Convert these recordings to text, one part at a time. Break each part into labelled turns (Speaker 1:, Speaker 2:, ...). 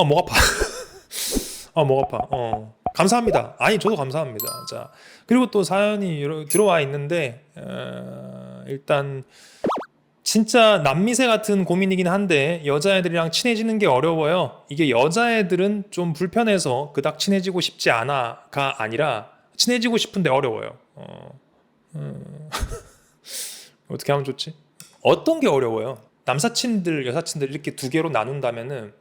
Speaker 1: 목 아파. 목 아파. 감사합니다. 아니, 저도 감사합니다. 자, 그리고 또 사연이 들어와 있는데, 일단, 진짜 남미세 같은 고민이긴 한데, 여자애들이랑 친해지는 게 어려워요. 이게 여자애들은 좀 불편해서 그닥 친해지고 싶지 않아가 아니라, 친해지고 싶은데 어려워요. 어떻게 하면 좋지? 어떤 게 어려워요? 남사친들, 여사친들 이렇게 두 개로 나눈다면은,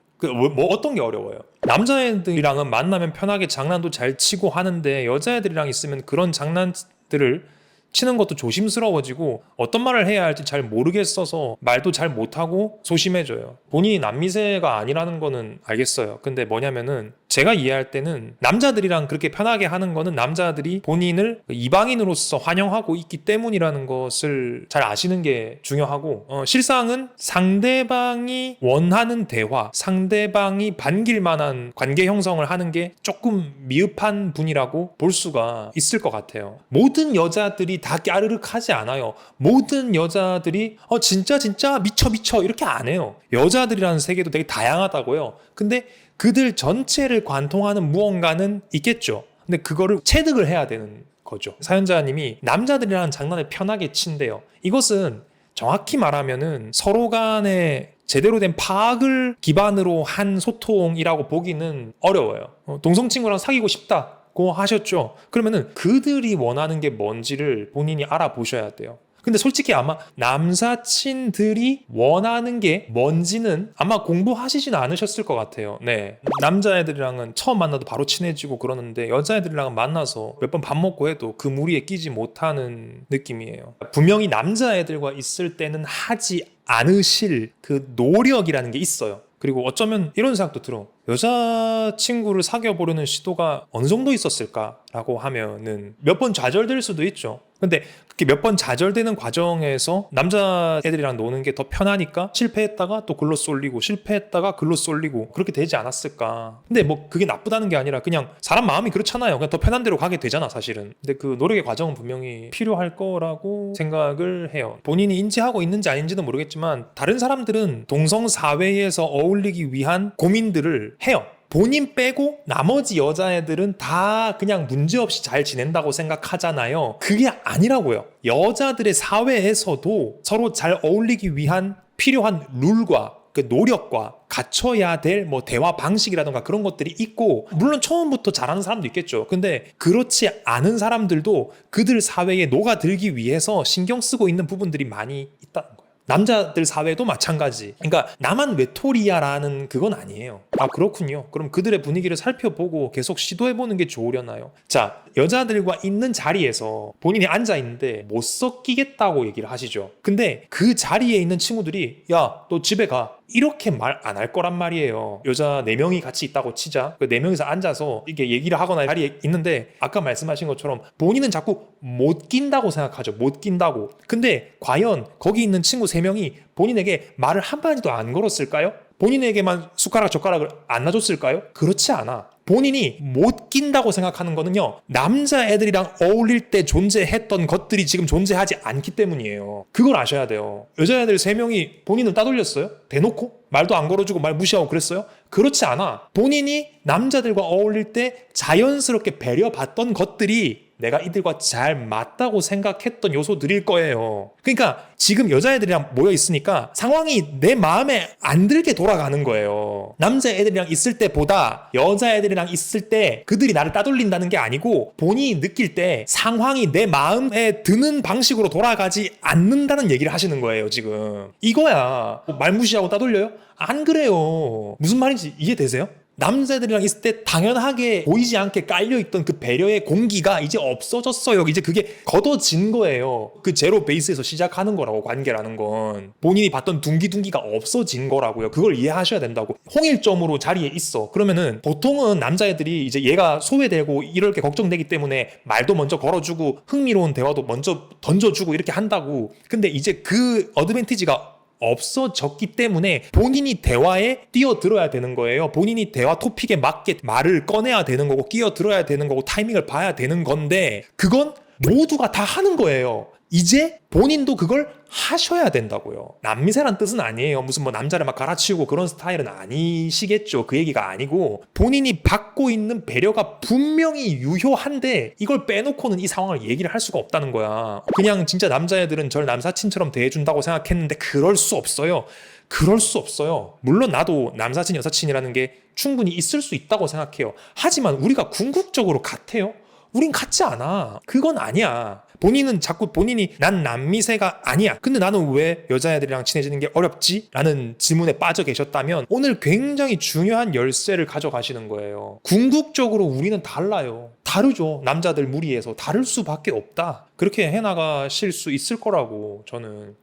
Speaker 1: 어떤 게 어려워요? 남자애들이랑은 만나면 편하게 장난도 잘 치고 하는데 여자애들이랑 있으면 그런 장난들을 치는 것도 조심스러워지고 어떤 말을 해야 할지 잘 모르겠어서 말도 잘 못하고 소심해져요. 본인이 남미세가 아니라는 거는 알겠어요. 근데 뭐냐면은 제가 이해할 때는 남자들이랑 그렇게 편하게 하는 거는 남자들이 본인을 이방인으로서 환영하고 있기 때문이라는 것을 잘 아시는 게 중요하고, 실상은 상대방이 원하는 대화, 상대방이 반길 만한 관계 형성을 하는 게 조금 미흡한 분이라고 볼 수가 있을 것 같아요. 모든 여자들이 다 까르륵 하지 않아요. 모든 여자들이 진짜 미쳐 이렇게 안 해요. 여자들이라는 세계도 되게 다양하다고요. 근데 그들 전체를 관통하는 무언가는 있겠죠. 근데 그거를 체득을 해야 되는 거죠. 사연자님이 남자들이랑 장난을 편하게 친대요. 이것은 정확히 말하면은 서로 간에 제대로 된 파악을 기반으로 한 소통이라고 보기는 어려워요. 동성친구랑 사귀고 싶다고 하셨죠. 그러면은 그들이 원하는 게 뭔지를 본인이 알아보셔야 돼요. 근데 솔직히 아마 남사친들이 원하는 게 뭔지는 아마 공부하시진 않으셨을 것 같아요. 네. 남자애들이랑은 처음 만나도 바로 친해지고 그러는데 여자애들이랑 만나서 몇 번 밥 먹고 해도 그 무리에 끼지 못하는 느낌이에요. 분명히 남자애들과 있을 때는 하지 않으실 그 노력이라는 게 있어요. 그리고 어쩌면 이런 생각도 들어. 여자친구를 사귀어보려는 시도가 어느 정도 있었을까라고 하면은 몇 번 좌절될 수도 있죠. 근데 그렇게 몇 번 좌절되는 과정에서 남자애들이랑 노는 게 더 편하니까 실패했다가 또 글로 쏠리고 실패했다가 글로 쏠리고 그렇게 되지 않았을까. 근데 뭐 그게 나쁘다는 게 아니라 그냥 사람 마음이 그렇잖아요. 그냥 더 편한 대로 가게 되잖아 사실은. 근데 그 노력의 과정은 분명히 필요할 거라고 생각을 해요. 본인이 인지하고 있는지 아닌지는 모르겠지만 다른 사람들은 동성 사회에서 어울리기 위한 고민들을 해요. 본인 빼고 나머지 여자애들은 다 그냥 문제없이 잘 지낸다고 생각하잖아요. 그게 아니라고요. 여자들의 사회에서도 서로 잘 어울리기 위한 필요한 룰과 그 노력과 갖춰야 될 뭐 대화 방식이라던가 그런 것들이 있고, 물론 처음부터 잘하는 사람도 있겠죠. 근데 그렇지 않은 사람들도 그들 사회에 녹아들기 위해서 신경 쓰고 있는 부분들이 많이 있다는 거예요. 남자들 사회도 마찬가지. 그러니까 나만 외톨이야라는 그건 아니에요. 아, 그렇군요. 그럼 그들의 분위기를 살펴보고 계속 시도해보는 게 좋으려나요? 자, 여자들과 있는 자리에서 본인이 앉아있는데 못 섞이겠다고 얘기를 하시죠. 근데 그 자리에 있는 친구들이 야, 너 집에 가. 이렇게 말 안 할 거란 말이에요. 여자 4명이 같이 있다고 치자. 그 4명이서 앉아서 이렇게 얘기를 하거나 자리에 있는데 아까 말씀하신 것처럼 본인은 자꾸 못 낀다고 생각하죠. 못 낀다고. 근데 과연 거기 있는 친구 3명이 본인에게 말을 한마디도 안 걸었을까요? 본인에게만 숟가락 젓가락을 안 놔줬을까요? 그렇지 않아. 본인이 못 낀다고 생각하는 거는요, 남자애들이랑 어울릴 때 존재했던 것들이 지금 존재하지 않기 때문이에요. 그걸 아셔야 돼요. 여자애들 3명이 본인을 따돌렸어요? 대놓고? 말도 안 걸어주고 말 무시하고 그랬어요? 그렇지 않아. 본인이 남자들과 어울릴 때 자연스럽게 배려받던 것들이 내가 이들과 잘 맞다고 생각했던 요소들일 거예요. 그러니까 지금 여자애들이랑 모여 있으니까 상황이 내 마음에 안 들게 돌아가는 거예요. 남자애들이랑 있을 때보다 여자애들이랑 있을 때 그들이 나를 따돌린다는 게 아니고 본인이 느낄 때 상황이 내 마음에 드는 방식으로 돌아가지 않는다는 얘기를 하시는 거예요, 지금. 이거야. 말 무시하고 따돌려요? 안 그래요. 무슨 말인지 이해되세요? 남자들이랑 있을 때 당연하게 보이지 않게 깔려있던 그 배려의 공기가 이제 없어졌어요. 이제 그게 걷어진 거예요. 그 제로 베이스에서 시작하는 거라고, 관계라는 건. 본인이 봤던 둥기둥기가 없어진 거라고요. 그걸 이해하셔야 된다고. 홍일점으로 자리에 있어. 그러면은 보통은 남자애들이 이제 얘가 소외되고 이럴 게 걱정되기 때문에 말도 먼저 걸어주고 흥미로운 대화도 먼저 던져주고 이렇게 한다고. 근데 이제 그 어드밴티지가 없어졌기 때문에 본인이 대화에 뛰어들어야 되는 거예요. 본인이 대화 토픽에 맞게 말을 꺼내야 되는 거고 끼어들어야 되는 거고 타이밍을 봐야 되는 건데 그건 모두가 다 하는 거예요. 이제 본인도 그걸 하셔야 된다고요. 남미세란 뜻은 아니에요. 무슨 뭐 남자를 막 갈아치우고 그런 스타일은 아니시겠죠. 그 얘기가 아니고 본인이 받고 있는 배려가 분명히 유효한데 이걸 빼놓고는 이 상황을 얘기를 할 수가 없다는 거야. 그냥 진짜 남자애들은 절 남사친처럼 대해준다고 생각했는데 그럴 수 없어요. 그럴 수 없어요. 물론 나도 남사친, 여사친이라는 게 충분히 있을 수 있다고 생각해요. 하지만 우리가 궁극적으로 같아요? 우린 같지 않아. 그건 아니야. 본인은 자꾸 본인이 난 남미세가 아니야. 근데 나는 왜 여자애들이랑 친해지는 게 어렵지? 라는 질문에 빠져 계셨다면 오늘 굉장히 중요한 열쇠를 가져가시는 거예요. 궁극적으로 우리는 달라요. 다르죠. 남자들 무리해서 다를 수밖에 없다. 그렇게 해나가실 수 있을 거라고 저는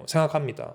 Speaker 1: 생각합니다.